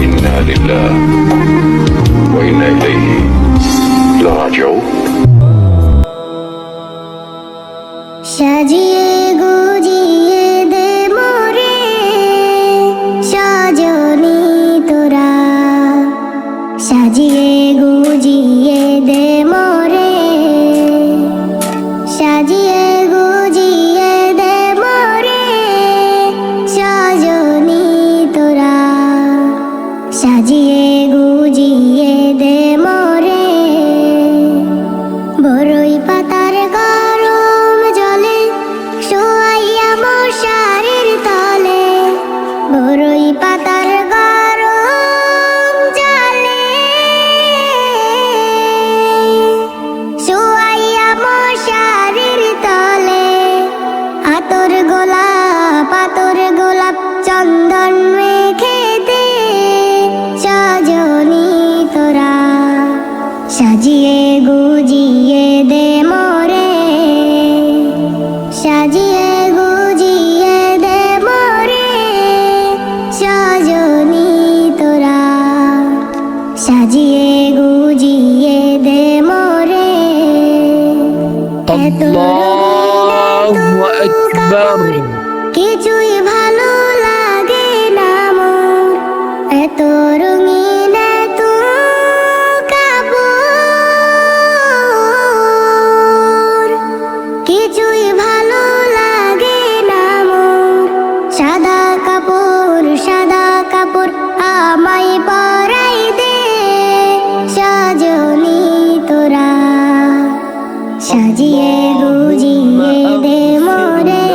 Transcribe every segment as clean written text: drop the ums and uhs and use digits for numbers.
إنا لله وإنا إليه راجعون সাজিয়ে গুজিয়ে দে মোরে সজনী তোরা, সাজিয়ে গুজিয়ে দে মোরে, সাজিয়ে গুজিয়ে দে মোরে সজনী তোরা, সাজিয়ে গুজিয়ে দে মোরে। বরই পাতার গরম জলে শোয়াইয়া মশারির তলে, বরই পাতার গরম জলে শোয়াইয়া মশারির তলে, আতর গোলাপ চন্দন মেখে দে সজনী তোরা, সাজিয়ে গুজিয়ে দে মোরে, সাজিয়ে গুজিয়ে দে মোরে সজনী তোরা, সাজিয়ে গুজিয়ে দে মোরে। আল্লাহু আকবার। কিছুই ভালো লাগে না মোর, এত রঙিন এত কাপড়, কিছুই ভালো লাগে না মোর। সাদা কাপড় আমায় পরাই দে সজনী তোরা, সাজিয়ে গুজিয়ে দে মোরে,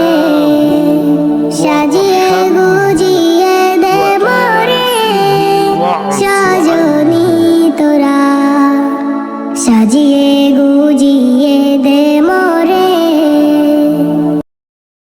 সাজিয়ে গুজিয়ে দে মোরে সজনী তোরা, সাজিয়ে